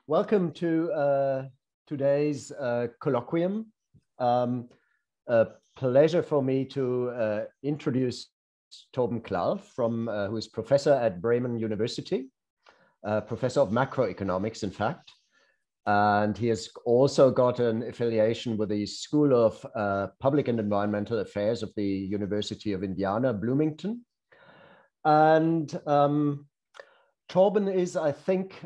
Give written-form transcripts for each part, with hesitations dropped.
Welcome to today's colloquium. A pleasure for me to introduce Torben Klarl, who is professor at Bremen University, professor of macroeconomics, in fact. And he has also got an affiliation with the School of Public and Environmental Affairs of the University of Indiana, Bloomington. And Torben is, I think,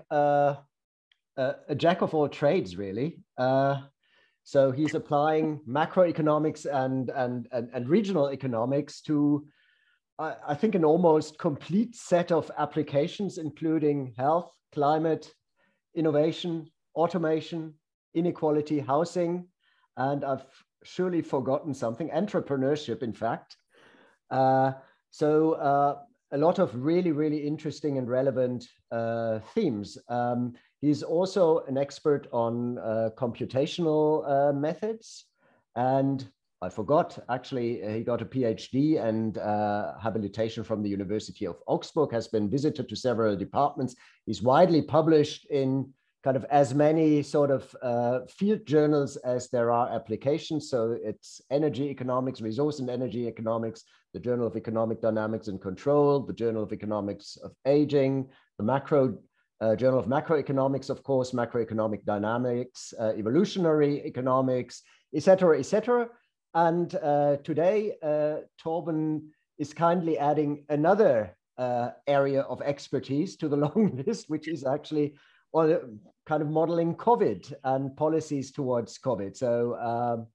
a jack of all trades, really. So he's applying macroeconomics and regional economics to, I think, an almost complete set of applications, including health, climate, innovation, automation, inequality, housing, and I've surely forgotten something, entrepreneurship, in fact. So a lot of really, really interesting and relevant themes. He's also an expert on computational methods. And I forgot, actually, he got a PhD and habilitation from the University of Augsburg, has been visited to several departments. He's widely published in kind of as many sort of field journals as there are applications. So it's energy economics, resource and energy economics, the Journal of Economic Dynamics and Control, the Journal of Economics of Aging, the Journal of Macroeconomics, of course, Macroeconomic Dynamics, Evolutionary Economics, etc., etc. And today, Torben is kindly adding another area of expertise to the long list, which is actually kind of modeling COVID and policies towards COVID. So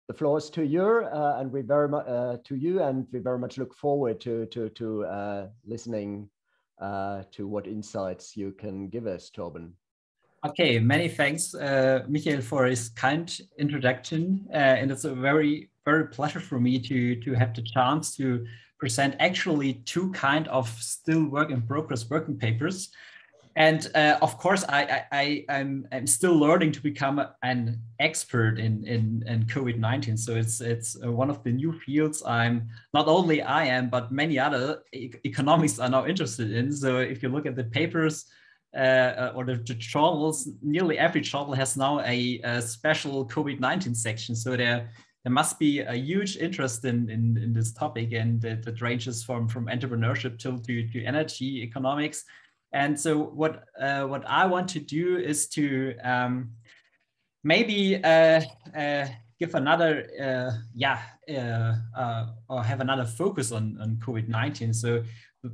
the floor is to you, and we very much look forward to listening to what insights you can give us, Torben. Okay, many thanks, Michael, for his kind introduction. And it's a very, very pleasure for me to have the chance to present actually two kind of still work in progress working papers. And of course, I'm still learning to become an expert in COVID-19. So it's one of the new fields not only I am, but many other economists are now interested in. So if you look at the papers or the journals, nearly every journal has now a special COVID-19 section. So there must be a huge interest in this topic, and that ranges from entrepreneurship to energy economics. And so what I want to do is to maybe give another, or have another focus on COVID-19. So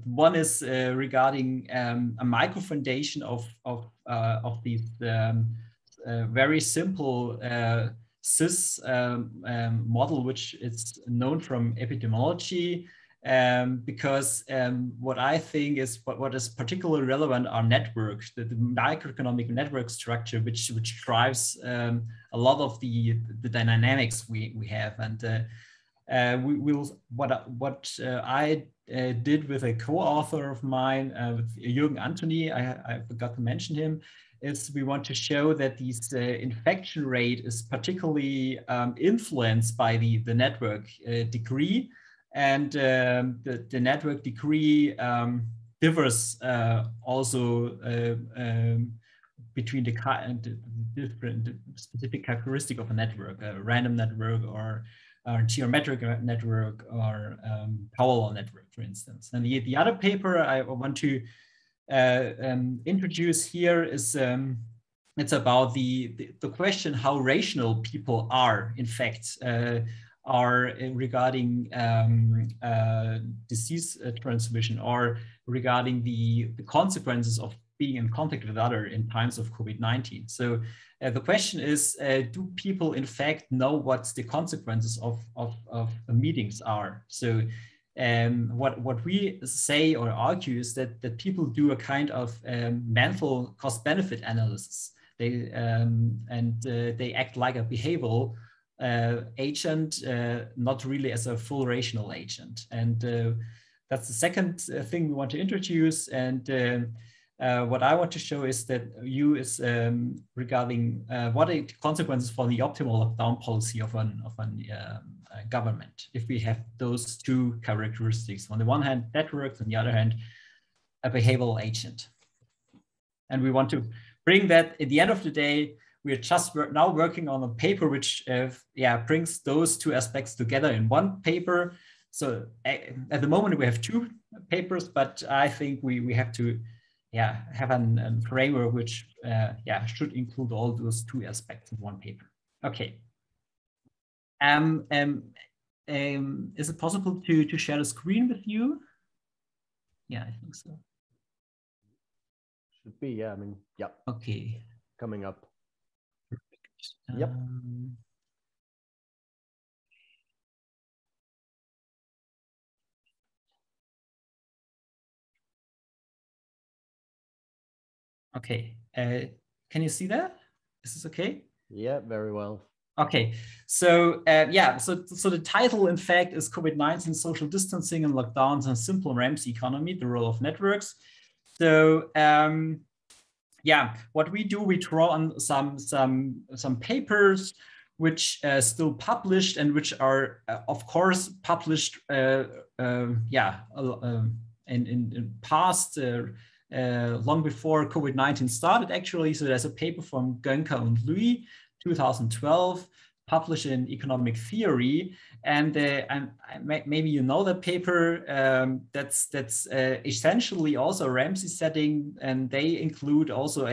one is regarding a microfoundation of these very simple cis model, which is known from epidemiology. Because what I think is what is particularly relevant are networks, the microeconomic network structure, which drives a lot of the dynamics we have. And what I did with a co-author of mine, with Jürgen Anthony, I forgot to mention him, is we want to show that this infection rate is particularly influenced by the network degree. And the network degree differs also between the different specific characteristic of a network, a random network or a geometric network or parallel network, for instance. And the other paper I want to introduce here is it's about the question how rational people are, in fact, are regarding disease transmission, or regarding the consequences of being in contact with others in times of COVID-19. So the question is, do people in fact know what the consequences of meetings are? So what we say or argue is that people do a kind of mental cost-benefit analysis. They act like a behavioral agent, not really as a full rational agent. And that's the second thing we want to introduce. And what I want to show is that is regarding what are the consequences for the optimal lockdown policy of a government if we have those two characteristics. On the one hand, networks, on the other hand, a behavioral agent. And we want to bring that at the end of the day, we're just now working on a paper which brings those two aspects together in one paper. So at the moment we have two papers, but I think we have to have a framework which should include all those two aspects in one paper. Okay. Is it possible to share the screen with you? Yeah, I think so. Should be, yeah. I mean, yeah. Okay. Coming up. Perfect. Yep. Okay. Can you see that? Is this okay? Yeah, very well. Okay, so so the title, in fact, is COVID-19 Social Distancing and Lockdowns and Simple Ramsey Economy, the Role of Networks. So what we do, we draw on some papers which still published and which are, of course, published in past, long before COVID-19 started, actually. So there's a paper from Gönker and Louis, 2012, published in Economic Theory, and maybe you know that paper. That's essentially also a Ramsey setting, and they include also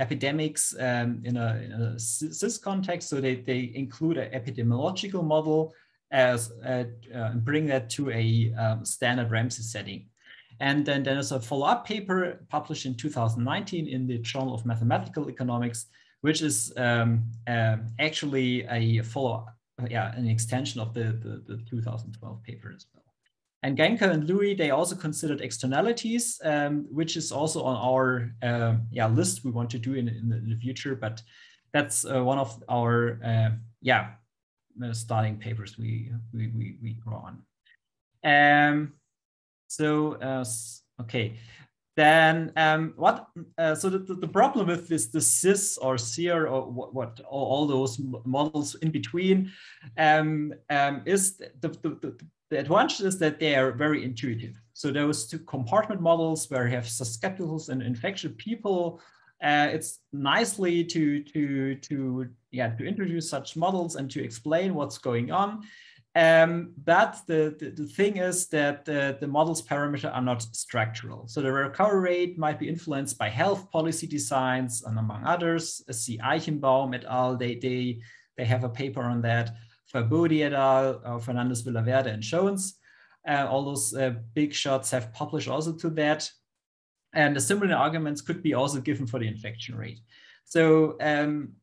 epidemics in a cis context. So they include an epidemiological model as bring that to a standard Ramsey setting. And then there's a follow-up paper published in 2019 in the Journal of Mathematical Economics, which is actually a follow-up, an extension of the 2012 paper as well. And Gönker and Louis, they also considered externalities, which is also on our list we want to do in the future. But that's one of our starting papers we draw on. Okay, then so the problem with this cis or SEER or what all those models in between is the advantage is that they are very intuitive. So those two compartment models where you have susceptibles and infected people, it's nicely to introduce such models and to explain what's going on. But the thing is that the model's parameters are not structural. So the recovery rate might be influenced by health policy designs, and among others, see Eichenbaum et al. They have a paper on that. Fabodi et al., Fernandez Villaverde and Jones. All those big shots have published also to that. And the similar arguments could be also given for the infection rate. So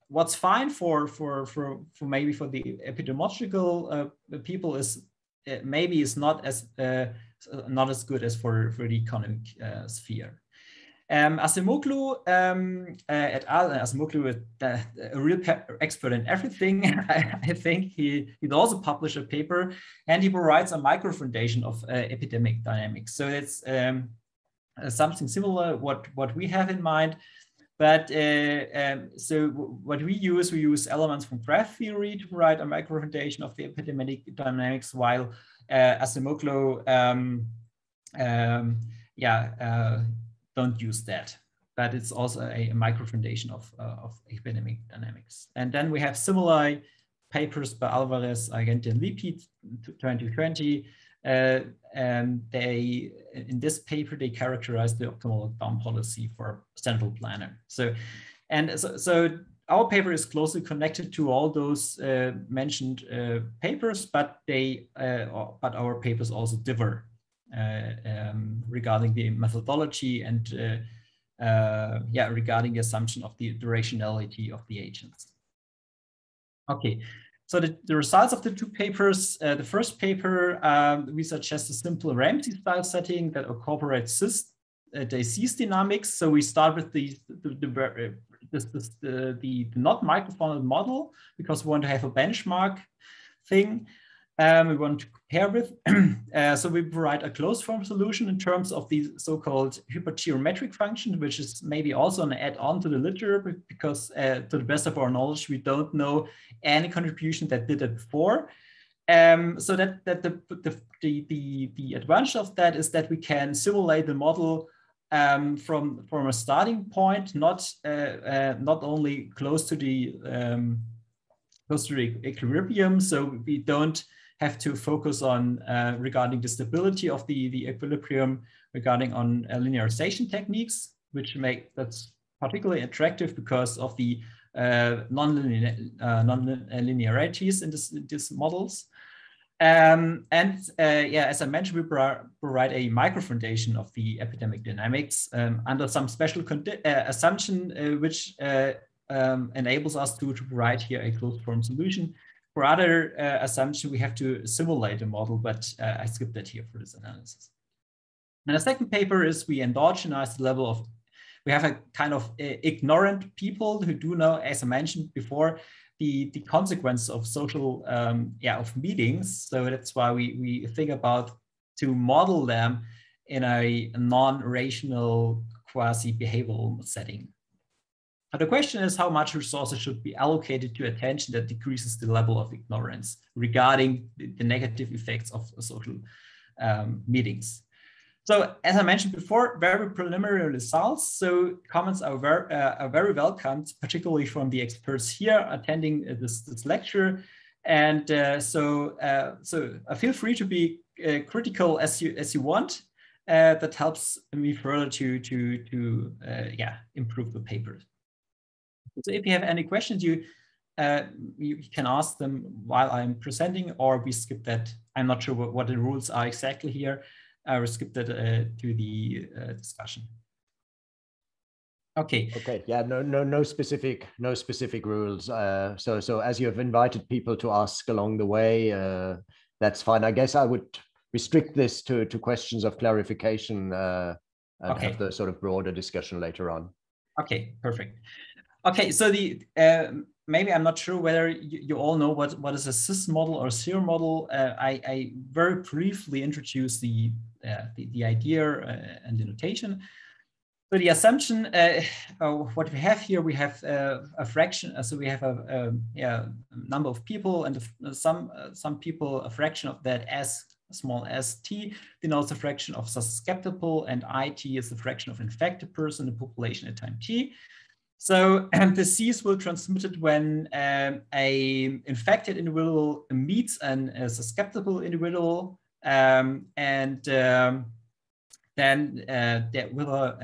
what's fine for maybe for the epidemiological people is maybe is not as good as for the economic sphere. Acemoglu et al. Acemoglu is a real expert in everything. I think he also published a paper, and he provides a microfoundation of epidemic dynamics. So it's something similar what we have in mind. But so what we use elements from graph theory to provide a microfoundation of the epidemic dynamics, while Acemoglu don't use that. But it's also a microfoundation of epidemic dynamics. And then we have similar papers by Alvarez, Agente, and Lippi, 2020. And they, in this paper, they characterize the optimal lockdown policy for central planner. So our paper is closely connected to all those mentioned papers, but our papers also differ regarding the methodology and regarding the assumption of the rationality of the agents. Okay. So the results of the two papers, the first paper, we suggest a simple Ramsey style setting that incorporates disease dynamics. So we start with the not microfounded model because we want to have a benchmark thing. We want to compare with. So we provide a closed form solution in terms of the so-called hypergeometric function, which is maybe also an add-on to the literature because to the best of our knowledge, we don't know any contribution that did it before. So that the advantage of that is that we can simulate the model from a starting point, not only close to the equilibrium, so we don't have to focus on regarding the stability of the equilibrium, regarding on linearization techniques, which make that's particularly attractive because of the non-linearities in these models. Yeah, as I mentioned, we provide a microfoundation of the epidemic dynamics under some special assumption, which enables us to provide here a closed form solution. For other assumption, we have to simulate a model, but I skipped that here for this analysis. And the second paper is we endogenize the level of, we have a kind of ignorant people who do know, as I mentioned before, the consequence of social, of meetings. So that's why we think about to model them in a non-rational quasi-behavioral setting. But the question is how much resources should be allocated to attention that decreases the level of ignorance regarding the negative effects of social meetings. So as I mentioned before, very preliminary results. So comments are very welcomed, particularly from the experts here attending this lecture. And so feel free to be critical as you want. That helps me further to improve the paper. So if you have any questions, you can ask them while I'm presenting, or we skip that. I'm not sure what the rules are exactly here. I will skip that to the discussion. Okay. Okay. Yeah. No specific rules. So as you have invited people to ask along the way, that's fine. I guess I would restrict this to questions of clarification and have the sort of broader discussion later on. Okay. Perfect. Okay, so the maybe I'm not sure whether you all know what is a cis model or zero model. I very briefly introduce the idea and the notation. So the assumption, what we have here, we have a fraction. So we have a number of people, and some people, a fraction of that s small s t denotes a fraction of susceptible, and it is the fraction of infected person in the population at time t. So the disease will transmitted when a infected individual meets a susceptible individual, then there will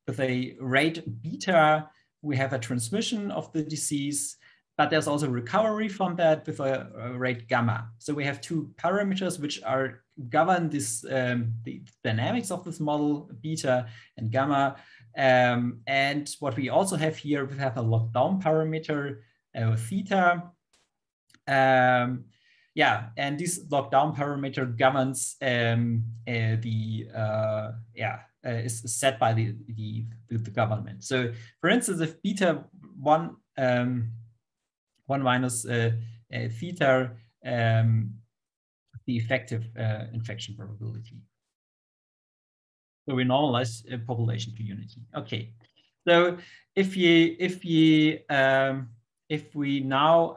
with a rate beta, we have a transmission of the disease, but there's also recovery from that with a rate gamma. So we have two parameters which are govern this the dynamics of this model, beta and gamma. And what we also have here, we have a lockdown parameter, theta. And this lockdown parameter governs is set by the government. So, for instance, if beta 1 minus theta, the effective infection probability. So we normalize population to unity. Okay, so if we now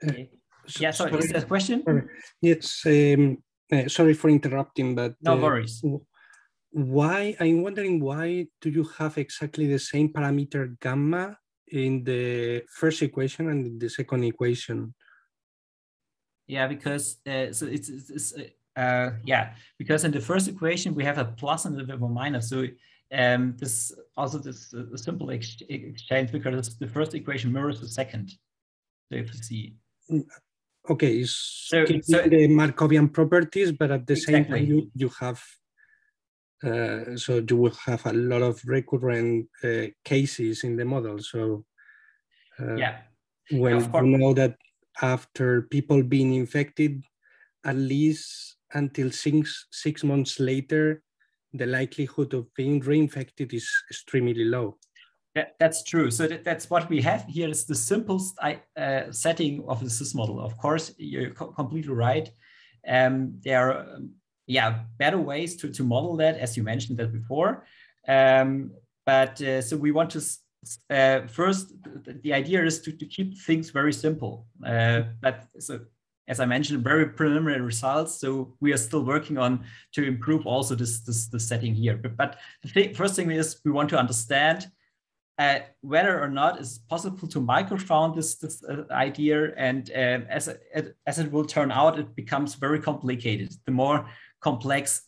sorry, is there a question? Yes, sorry for interrupting, but no worries. I'm wondering why do you have exactly the same parameter gamma in the first equation and in the second equation? Yeah, because so it's because in the first equation we have a plus and a minus. So this simple exchange, because the first equation mirrors the second. So if you see. Okay, so the Markovian properties, but at the same time you have so you will have a lot of recurrent cases in the model. So when you know that after people being infected, at least until six months later, the likelihood of being reinfected is extremely low. That's true. So that's what we have here is the simplest setting of the cis model. Of course, you're completely right. There are better ways to model that, as you mentioned that before. So we want to first, the idea is to keep things very simple. But so as I mentioned, very preliminary results. So we are still working on to improve also this setting here. But the first thing is we want to understand whether or not it's possible to microfound this idea. And as it will turn out, it becomes very complicated. The more complex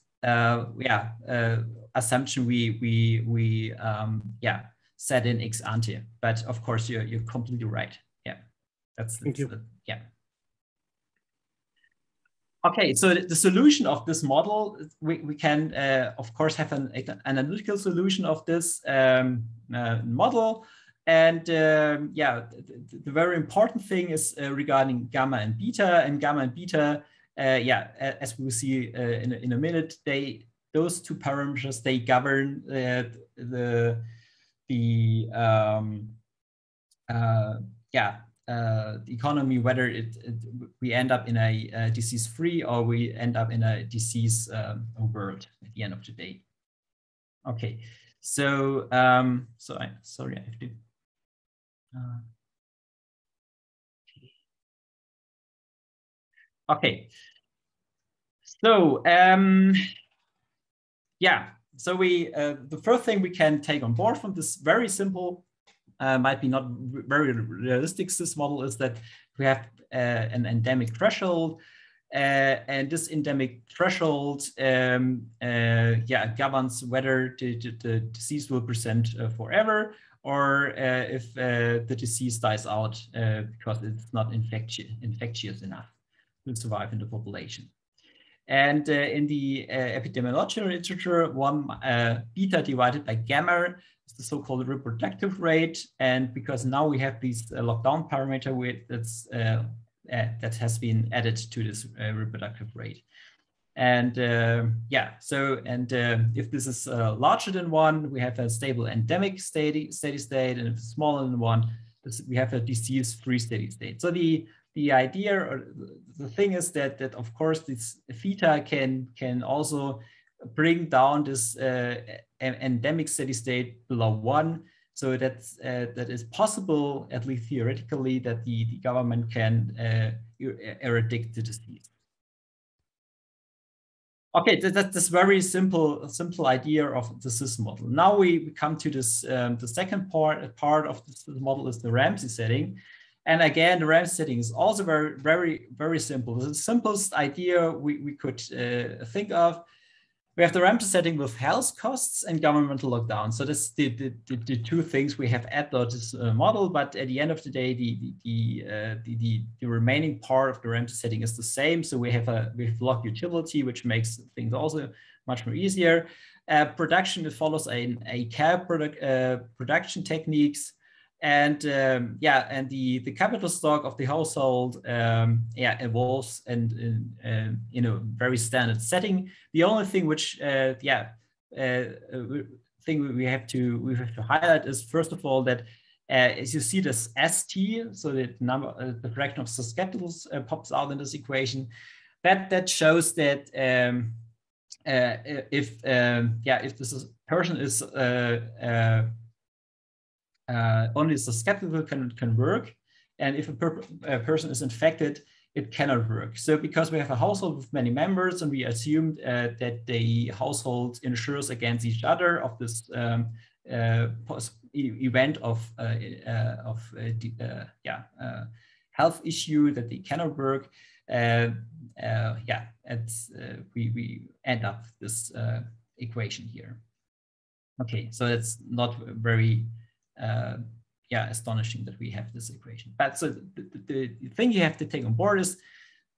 assumption we set in ex ante. But of course, you're completely right. Yeah, Thank you. Yeah. Okay, so the solution of this model, we can, of course, have an analytical solution of this model. And the very important thing is regarding gamma and beta. And gamma and beta, as we will see in a minute, those two parameters, they govern the economy, whether we end up in a disease-free or we end up in a disease world at the end of the day. Okay, so sorry, I have to. Okay, so so the first thing we can take on board from this very simple, might be not very realistic, this model is that we have an endemic threshold, and this endemic threshold governs whether the disease will present forever, or if the disease dies out because it's not infectious enough to survive in the population. And in the epidemiological literature, one beta divided by gamma is the so-called reproductive rate. And because now we have this lockdown parameter that has been added to this reproductive rate. And if this is larger than 1, we have a stable endemic steady state, and if it's smaller than 1, we have a disease-free steady state. So the idea, or the thing is that of course this theta can also bring down this endemic steady state below 1. So that is possible, at least theoretically, that the government can eradicate the disease. Okay, that's this very simple idea of the SIS model. Now we come to this the second part of this model is the Ramsey setting. And again, the Ramsey setting is also very simple. The simplest idea we could think of. We have the Ramsey setting with health costs and governmental lockdown. So that's the two things we have added to this model. But at the end of the day, the remaining part of the Ramsey setting is the same. So we have log utility, which makes things also much more easier. Production, it follows a CAB production techniques. And and the capital stock of the household evolves and in a very standard setting. The only thing which thing we have to highlight is, first of all, that as you see this ST, so the number the fraction of susceptibles pops out in this equation, that shows that if this person is only susceptible can work, and if a person is infected, it cannot work. So because we have a household with many members, and we assumed that the household insures against each other of this event of health issue that they cannot work, we end up this equation here. Okay, so it's not very astonishing that we have this equation. But so the thing you have to take on board is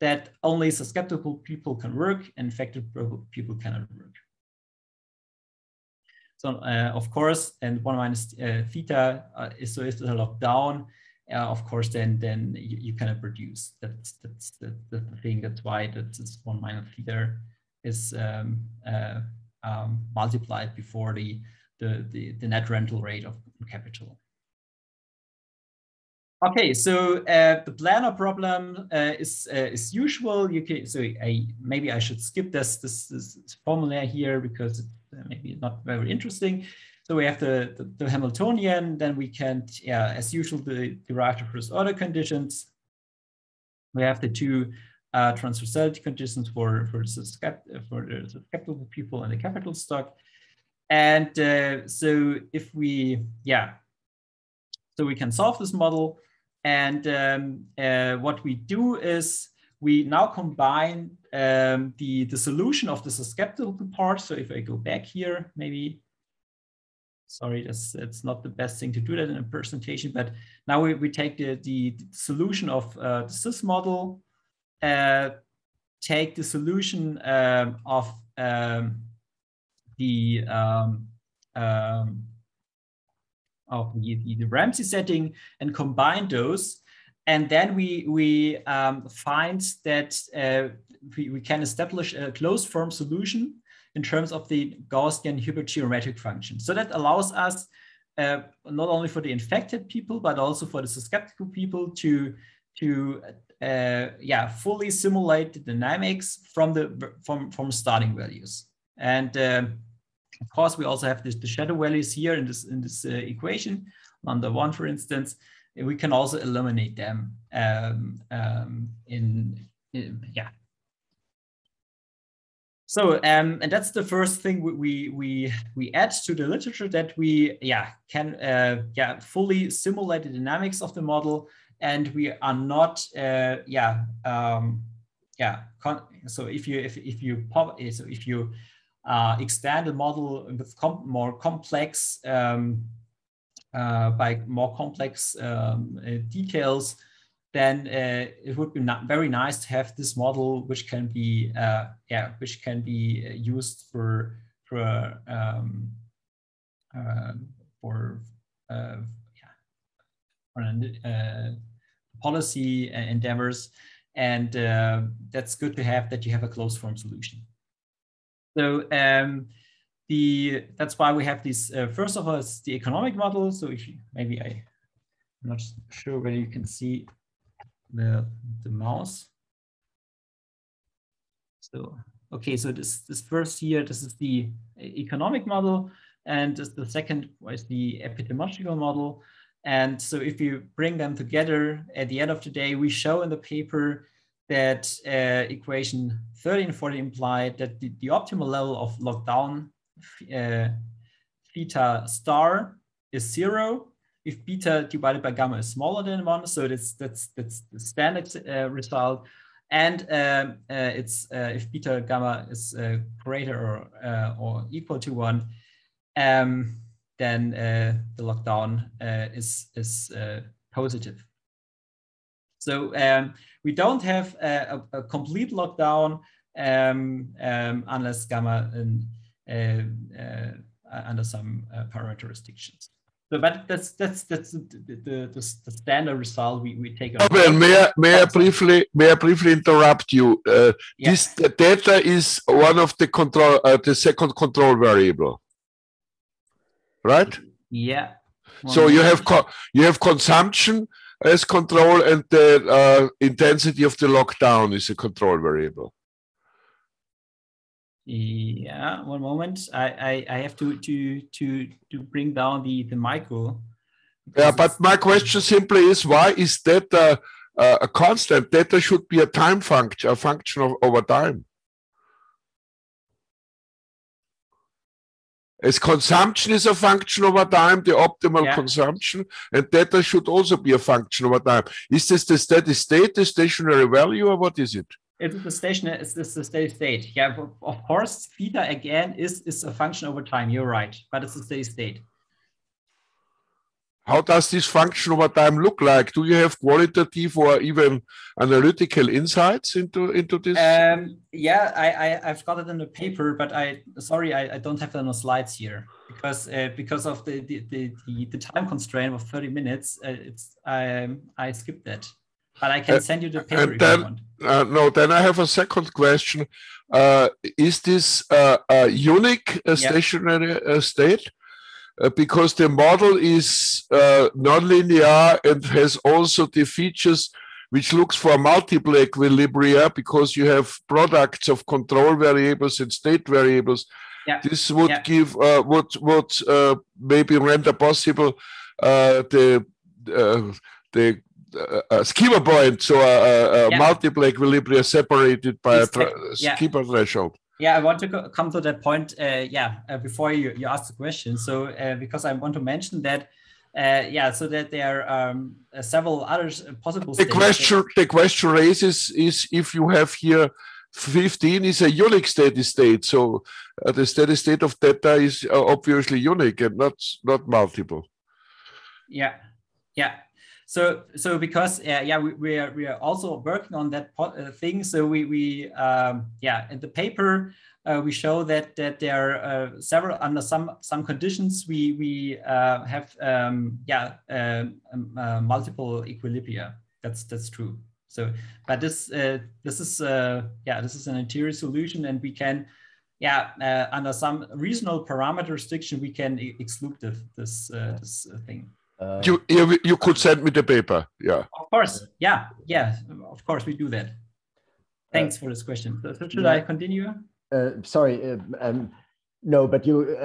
that only susceptible people can work, and infected people cannot work. So of course, and 1 minus theta is so if the lockdown, of course, then you cannot produce. That's the thing. That's why this 1 minus theta is multiplied before the net rental rate of capital. Okay, so the planner problem is usual. You can, so maybe I should skip this formula here because it's maybe not very interesting. So we have the Hamiltonian, then we can, as usual, derive the first order conditions. We have the two transversality conditions for the susceptible people and the capital stock. And so if we, so we can solve this model. And what we do is we now combine the solution of the susceptible part. So if I go back here, maybe, sorry, it's not the best thing to do that in a presentation, but now we take the solution of the cis model, take the solution of the Ramsey setting and combine those. And then we find that we can establish a closed form solution in terms of the Gaussian hypergeometric function. So that allows us not only for the infected people, but also for the susceptible people to fully simulate the dynamics from starting values. And of course, we also have the shadow values here in this equation. Under 1, for instance, we can also eliminate them So, and that's the first thing we add to the literature, that we can fully simulate the dynamics of the model, and we are not so if you extend the model with more complex by more complex details, then it would be very nice to have this model, which can be used for policy endeavors, and that's good to have that you have a closed form solution. So that's why we have this. First of all, it's the economic model. So if you, maybe I'm not sure whether you can see the mouse. So okay, so this first here, this is the economic model, and the second is the epidemiological model. And so if you bring them together, at the end of the day, we show in the paper that equation 30 and 40 imply that the optimal level of lockdown theta star is 0 if beta divided by gamma is smaller than 1. So that's the standard result. And it's if beta gamma is greater or equal to 1, then the lockdown is positive. So we don't have a complete lockdown unless gamma under some parameter restrictions. So, but that's the standard result we take. Torben, may I briefly interrupt you? This data is one of the control, the second control variable, right? Yeah. So you have consumption as control, and the intensity of the lockdown is a control variable. Yeah, one moment. I have to bring down the micro. Yeah, but my question simply is, why is data a constant? Data should be a time function, a function of over time. As consumption is a function over time, the optimal consumption, and data should also be a function over time. Is this the steady state, the stationary value, or what is it? It's the stationary. It's the steady state. Yeah, of course, theta again is a function over time. You're right, but it's a steady state. How does this function over time look like? Do you have qualitative or even analytical insights into this? Yeah, I've got it in the paper, but I don't have it on the slides here because of the time constraint of 30 minutes. I skipped that, but I can send you the paper if you want. No, then I have a second question. Is this a unique stationary state? Because the model is nonlinear and has also the features which looks for multiple equilibria, because you have products of control variables and state variables. Yeah. This would give would maybe render possible the schema point, so multiple equilibria separated by a schema threshold. Yeah, I want to come to that point. Before you ask the question, so because I want to mention that, so that there are several other possible. The question raises is if you have here 15 is a unique steady state, so the steady state of theta is obviously unique and not multiple. Yeah. So because we are also working on that thing. So we in the paper we show that there are several under some conditions we have multiple equilibria. That's true. So, but this is an interior solution, and we can under some reasonable parameter restriction we can exclude this thing. You could send me the paper. Yeah. Of course. Yeah. Of course, we do that. Thanks for this question. So should I continue? Sorry. No, but you.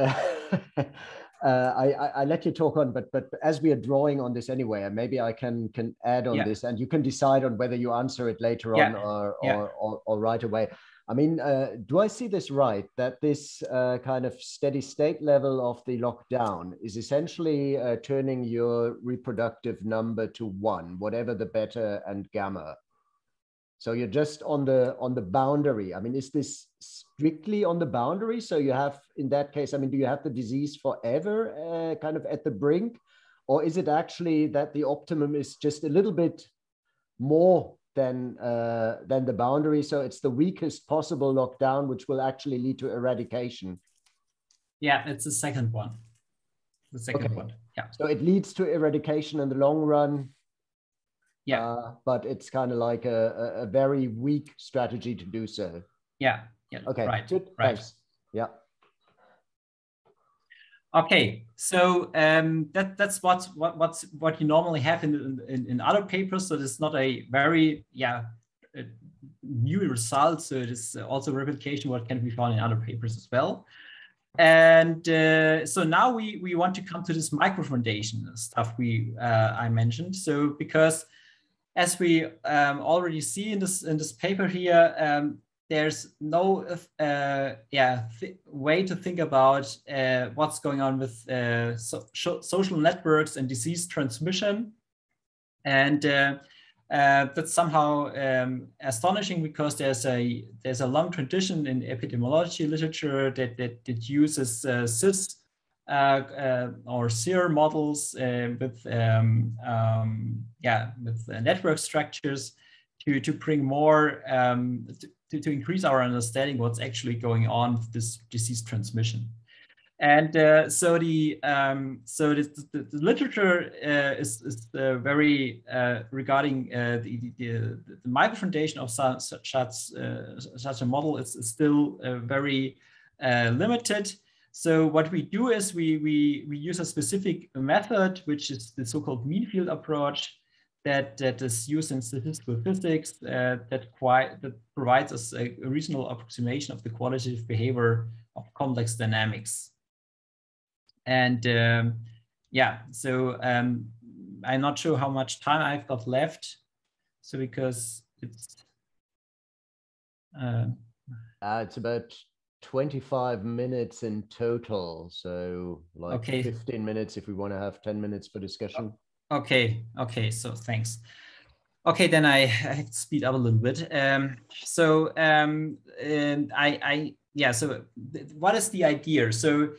I let you talk on, but as we are drawing on this anyway, and maybe I can add on this, and you can decide on whether you answer it later on or right away. I mean, do I see this right, that this kind of steady state level of the lockdown is essentially turning your reproductive number to 1, whatever the beta and gamma? So you're just on the boundary. I mean, is this strictly on the boundary? So you have, in that case, I mean, do you have the disease forever kind of at the brink? Or is it actually that the optimum is just a little bit more than the boundary? So it's the weakest possible lockdown, which will actually lead to eradication. Yeah, it's the second one. The second one. Yeah. So it leads to eradication in the long run. Yeah. But it's kind of like a very weak strategy to do so. Yeah. Okay. Right. Good. Right. Thanks. Yeah. Okay, so that's what you normally have in other papers. So it's not a very new result. So it is also replication what can be found in other papers as well. And so now we want to come to this microfoundation stuff I mentioned. So because as we already see in this paper here, there's no way to think about what's going on with social networks and disease transmission, and that's somehow astonishing because there's a long tradition in epidemiology literature that uses CIS or SIR models with network structures to bring more to increase our understanding what's actually going on with this disease transmission. And so the literature is very regarding the microfoundation of such a model is still very limited. So what we do is we use a specific method, which is the so-called mean field approach, that is used in statistical physics that provides us a reasonable approximation of the qualitative behavior of complex dynamics. And so I'm not sure how much time I've got left. So because it's about 25 minutes in total. So like 15 minutes if we want to have 10 minutes for discussion. Okay, so thanks. Okay, then I have to speed up a little bit. So what is the idea? So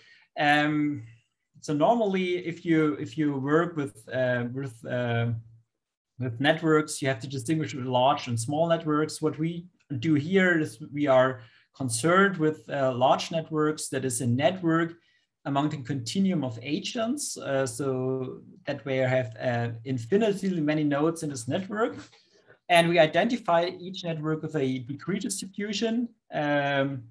normally, if you work with networks, you have to distinguish between large and small networks. What we do here is we are concerned with large networks, that is a network among the continuum of agents, so that we have infinitely many nodes in this network. And we identify each network with a degree distribution, and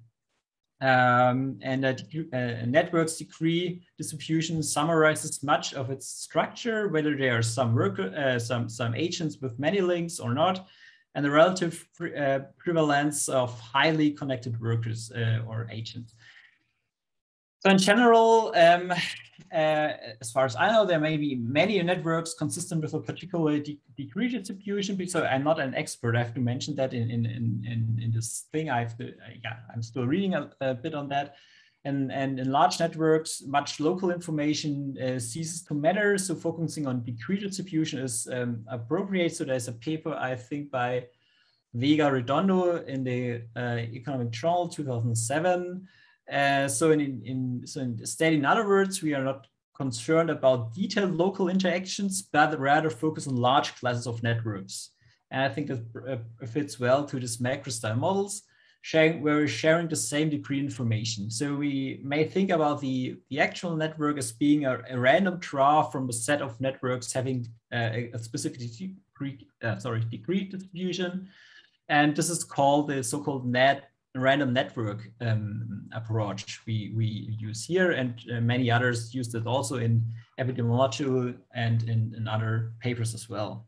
a network's degree distribution summarizes much of its structure, whether there are some agents with many links or not, and the relative prevalence of highly connected workers or agents. So in general, as far as I know, there may be many networks consistent with a particular degree distribution. So I'm not an expert. I have to mention that in this thing. I'm still reading a bit on that. And in large networks, much local information ceases to matter. So focusing on degree distribution is appropriate. So there's a paper, I think, by Vega Redondo in the Economic Journal 2007. So in other words, we are not concerned about detailed local interactions, but rather focus on large classes of networks. And I think that fits well to this macro style models, where we're sharing the same degree information. So we may think about the actual network as being a random draw from a set of networks having a specific degree distribution. And this is called the so-called random network approach we use here, and many others used it also in epidemiological and in other papers as well.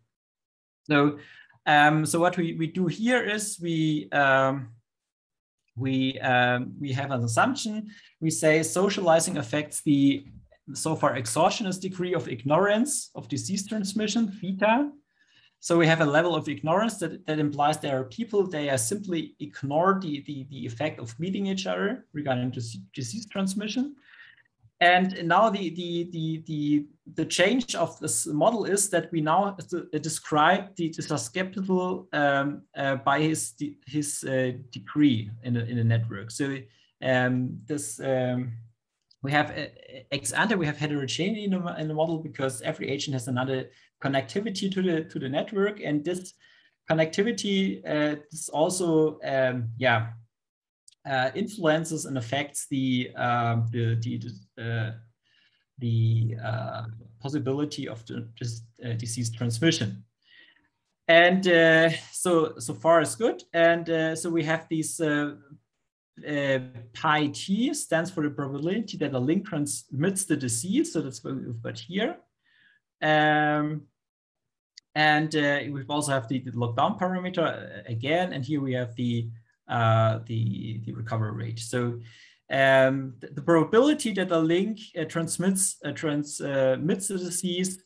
So, so what we do here is we have an assumption. We say socializing affects the so far exogenous degree of ignorance of disease transmission, theta. So we have a level of ignorance that implies there are people, they simply ignore the effect of meeting each other regarding disease transmission. And now the change of this model is that we now describe the susceptible by his degree in a network. So we have ex ante, we have heterogeneity in the model because every agent has another connectivity to the network, and this connectivity is also influences and affects the possibility of disease transmission. And so far is good. And so we have these pi t stands for the probability that a link transmits the disease. So that's what we've got here. And we also have the lockdown parameter again, and here we have the recovery rate. So the probability that a link transmits the disease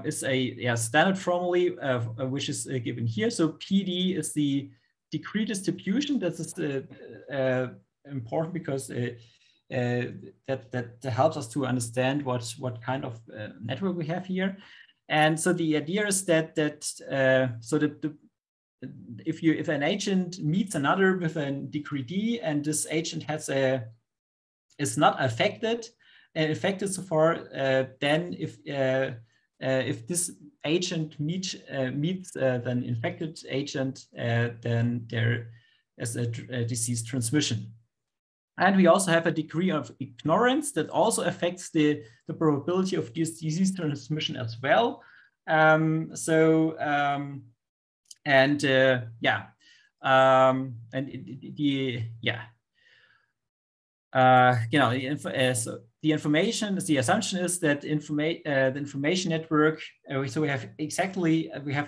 is a standard formula which is given here. So PD is the degree distribution. That is important because that helps us to understand what kind of network we have here. And so the idea is that if an agent meets another with a degree D, and this agent is not affected so far, then if this agent meets an infected agent, then there is a disease transmission. And we also have a degree of ignorance that also affects the probability of this disease transmission as well. So the information, the assumption is that the information network. So we have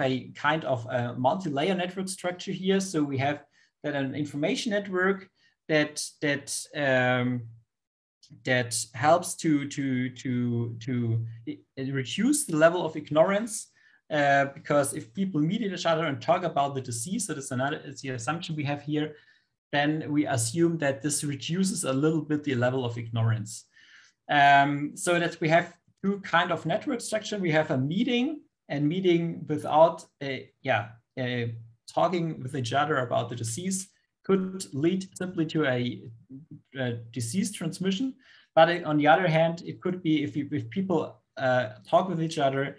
a kind of a multi-layer network structure here. So we have that an information network that helps to reduce the level of ignorance, because if people meet each other and talk about the disease, so it's the assumption we have here, then we assume that this reduces a little bit the level of ignorance. So that we have two kind of network structure. We have a meeting, and meeting without talking with each other about the disease could lead simply to a disease transmission. But on the other hand, it could be if people talk with each other,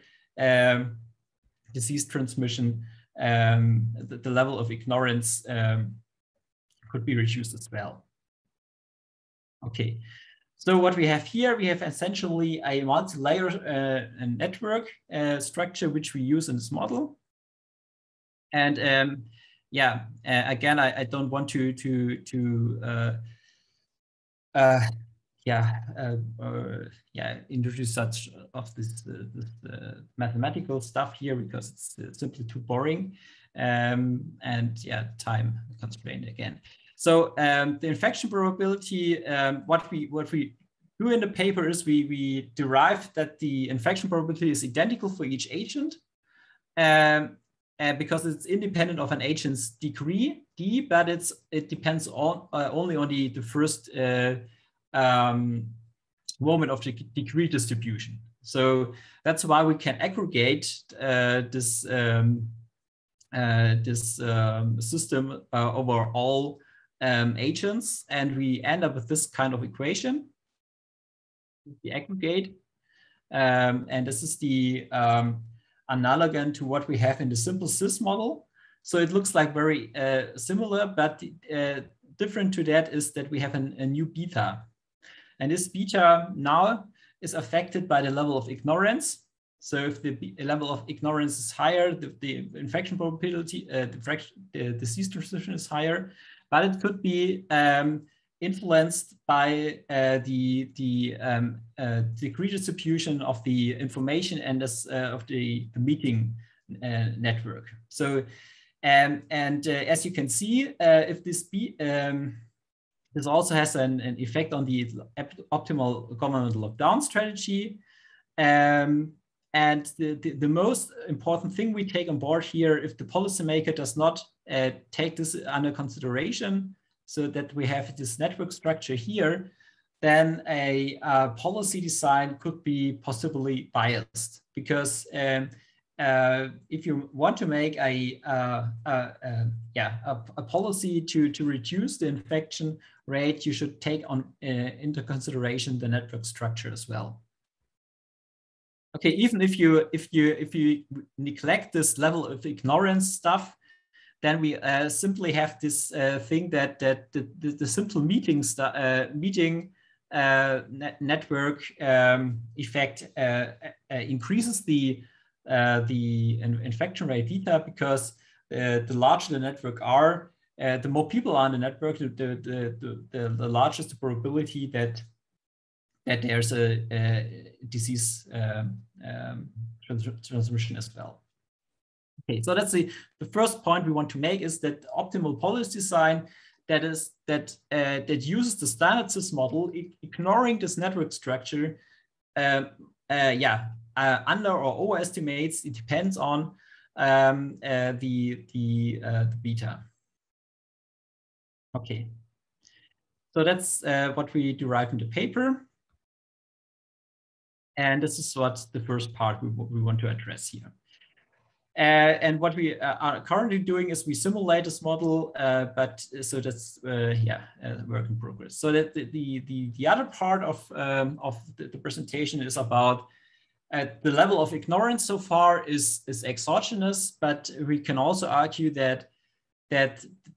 disease transmission, the level of ignorance could be reduced as well. Okay, so what we have here, we have essentially a multi-layer network structure which we use in this model. And again, I don't want to introduce such of this mathematical stuff here because it's simply too boring, and time constraint again. So the infection probability, what we do in the paper is we derive that the infection probability is identical for each agent, because it's independent of an agent's degree, D, but it depends on only on the first moment of the degree distribution. So that's why we can aggregate this system over all agents, and we end up with this kind of equation. The aggregate, and this is the analogon to what we have in the simple cis model. So it looks like very similar, but different to that is that we have a new beta, and this beta now is affected by the level of ignorance. So if the level of ignorance is higher, the infection probability, the disease transmission is higher, but it could be influenced by the degree distribution of the information and of the meeting network. So as you can see, if this this also has an effect on the optimal government lockdown strategy. And the most important thing we take on board here, if the policymaker does not take this under consideration, so that we have this network structure here, then a policy design could be possibly biased, because if you want to make a policy to reduce the infection rate, you should take on into consideration the network structure as well. Okay, even if you neglect this level of ignorance stuff, then we simply have this thing that the simple meeting network effect increases the infection rate beta, because the larger the network are, the more people are in the network, the larger the probability that there's a disease transmission as well. Okay, so that's the first point we want to make, is that optimal policy design that uses the standard cis model, ignoring this network structure, under or overestimates. It depends on the beta. Okay, so that's what we derive in the paper, and this is what the first part we want to address here. And what we are currently doing is we simulate this model, but so that's work in progress. So that the other part of the presentation is about the level of ignorance so far is exogenous, but we can also argue that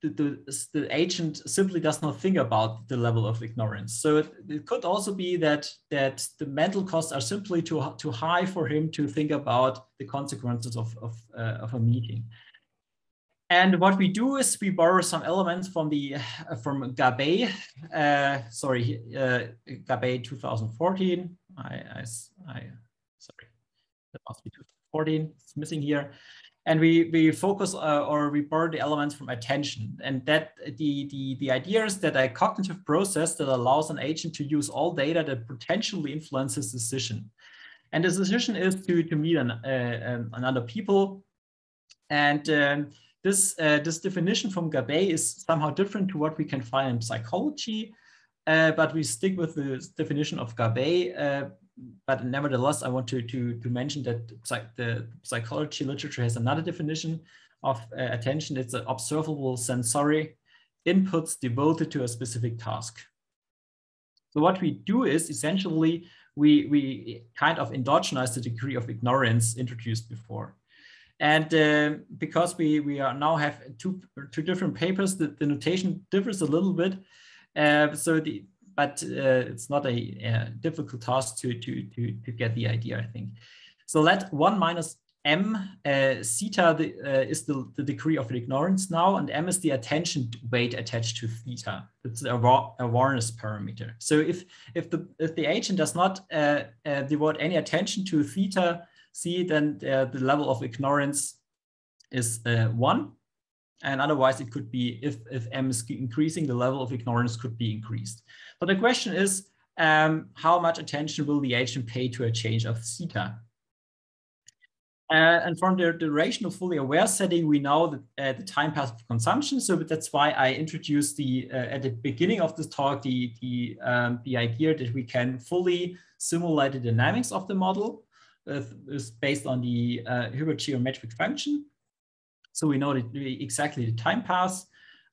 the agent simply does not think about the level of ignorance. So it could also be that the mental costs are simply too high for him to think about the consequences of a meeting. And what we do is we borrow some elements from Gabay, Gabay 2014. Sorry, that must be 2014. It's missing here. And we focus or we borrow the elements from attention, and that the idea is that a cognitive process that allows an agent to use all data that potentially influences decision. And the decision is to meet another people. And this definition from Gabay is somehow different to what we can find in psychology, but we stick with the definition of Gabay. But nevertheless, I want to mention that the psychology literature has another definition of attention. It's an observable sensory inputs devoted to a specific task. So what we do is essentially we kind of endogenize the degree of ignorance introduced before. And because we are now have two different papers, the notation differs a little bit. But it's not a difficult task to get the idea, I think. So let 1 minus m theta is the degree of ignorance now, and m is the attention weight attached to theta. It's a awareness parameter. So if the agent does not devote any attention to theta c, then the level of ignorance is 1. And otherwise, it could be if M is increasing, the level of ignorance could be increased. But the question is, how much attention will the agent pay to a change of theta? And from the duration of fully aware setting, we know that the time path of consumption. So that's why I introduced at the beginning of this talk the idea that we can fully simulate the dynamics of the model is based on the Hilbert geometric function. So we know exactly the time path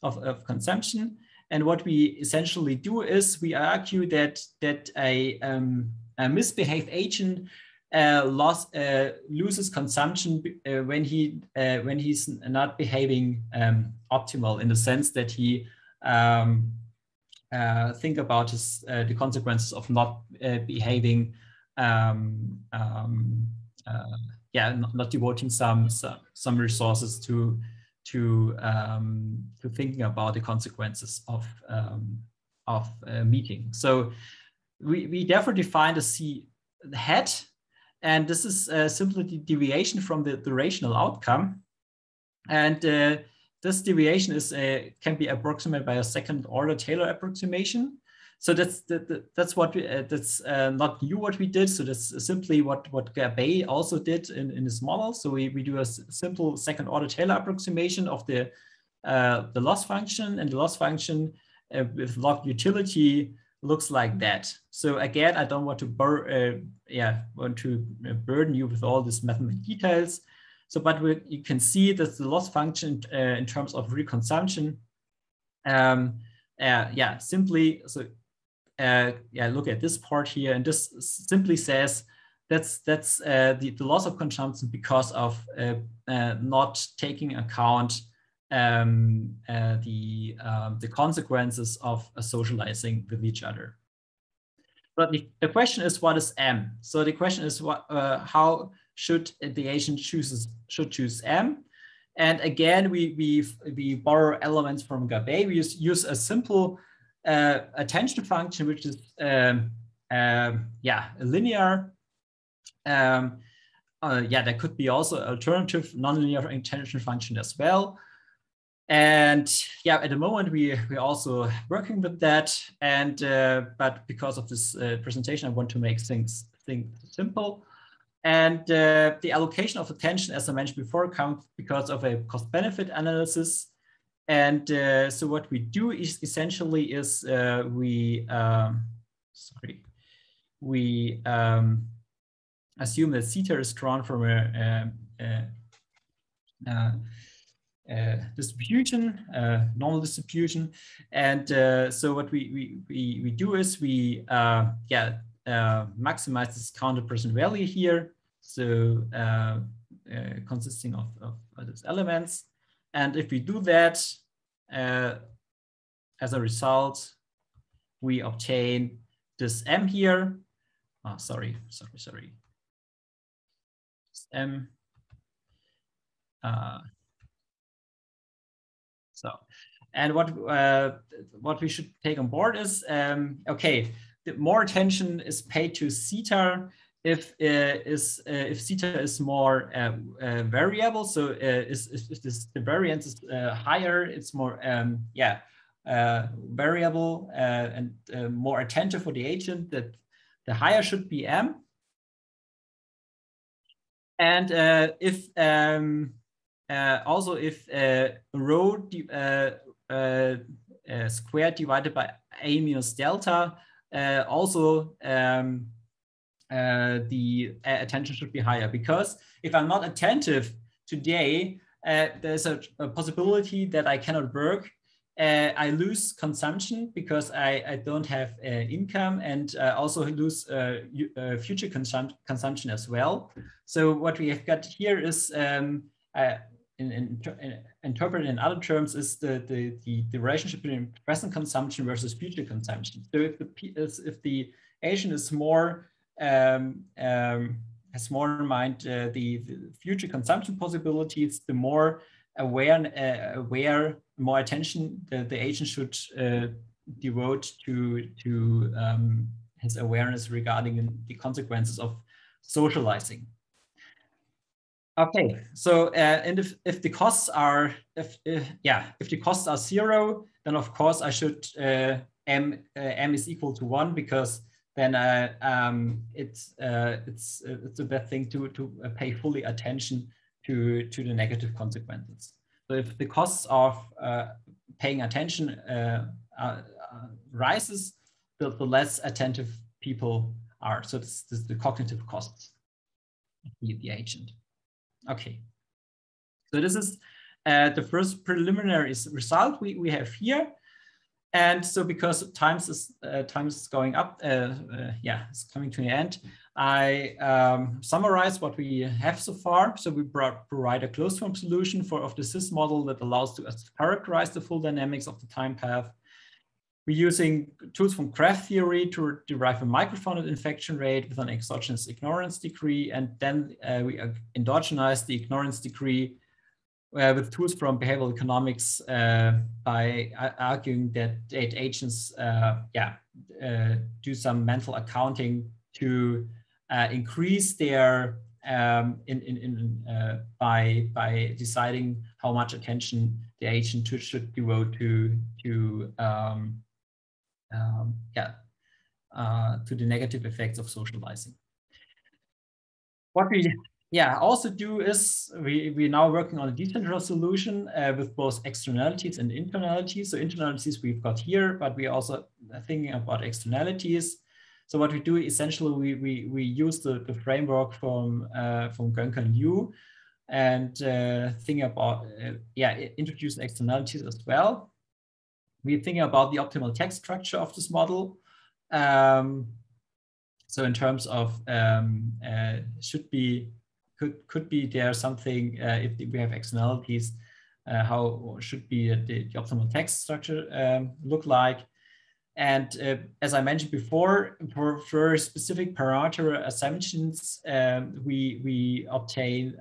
of consumption. And what we essentially do is we argue that a misbehaved agent loses consumption when he's not behaving optimal, in the sense that he think about the consequences of not behaving, not devoting some resources to thinking about the consequences of meeting. So we therefore define the hat. And this is simply the deviation from the rational outcome. And this deviation can be approximated by a second order Taylor approximation. So that's what that's not new what we did. So that's simply what Gabay also did in his model. So we do a simple second order Taylor approximation of the loss function, and the loss function with log utility looks like that. So again, I don't want to burden you with all these mathematical details. So, but you can see that the loss function in terms of reconsumption, simply look at this part here, and this simply says that's the loss of consumption because of not taking account the consequences of socializing with each other. But the question is, what is M? So the question is, how should the agent choose M? And again, we borrow elements from Gabay. We use a simple attention function, which is a linear. There could be also alternative nonlinear attention function as well. And at the moment we're also working with that. And but because of this presentation, I want to make things simple. And the allocation of attention, as I mentioned before, comes because of a cost-benefit analysis. And so what we do is essentially is we assume that theta is drawn from a distribution, normal distribution, and so what we do is we maximize this counter present value here, so consisting of these elements, and if we do that, as a result, we obtain this M here. Oh, sorry. M. And what we should take on board is, okay, the more attention is paid to theta if theta is more variable. So if the variance is higher, it's more variable and more attentive for the agent, that the higher should be M. And if also if rho squared divided by A minus delta, also the attention should be higher, because if I'm not attentive today, there's a possibility that I cannot work. I lose consumption because I don't have income, and also lose future consumption as well. So what we have got here is interpreted in other terms is the relationship between present consumption versus future consumption. So if the agent is more has more in mind the future consumption possibilities, the more aware, more attention the agent should devote to his awareness regarding the consequences of socializing. Okay, so and if the costs are if the costs are 0, then of course I should m is equal to 1, because then it's a bad thing to pay fully attention to the negative consequences. So if the costs of paying attention rises, the less attentive people are. So this is the cognitive costs of the agent. Okay, so this is the first preliminary result we have here. And so because time is going up, it's coming to the end, I summarize what we have so far. So we provide a closed form solution of the SIS model that allows us to characterize the full dynamics of the time path. We're using tools from graph theory to derive a microfounded infection rate with an exogenous ignorance degree, and then we endogenize the ignorance degree with tools from behavioral economics by arguing that agents do some mental accounting to increase their by deciding how much attention the agent should devote to the negative effects of socializing. What we also do is we're now working on a decentralized solution with both externalities and internalities. So internalities we've got here, but we're also thinking about externalities. So what we do essentially, we use the framework from Gönke and Yu, and think about introduce externalities as well. We're thinking about the optimal text structure of this model. So in terms of could be there something if we have externalities, how should be the optimal text structure look like? And as I mentioned before, for specific parameter assumptions, we obtain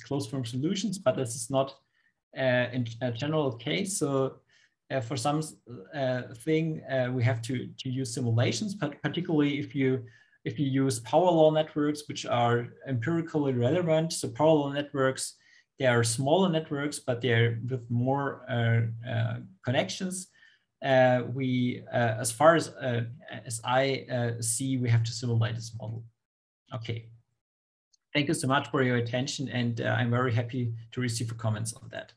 closed form solutions, but this is not in a general case. So for some thing, we have to use simulations, but particularly if you use power law networks, which are empirically relevant. So power law networks, they are smaller networks, but they're with more connections. As far as I see, we have to simulate this model. Okay. Thank you so much for your attention, and I'm very happy to receive comments on that.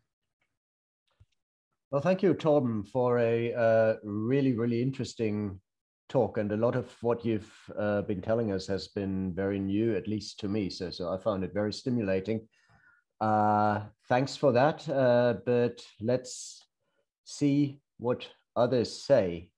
Well, thank you, Torben, for a really, really interesting talk, and a lot of what you've been telling us has been very new, at least to me. So I found it very stimulating. Thanks for that. But let's see what others say.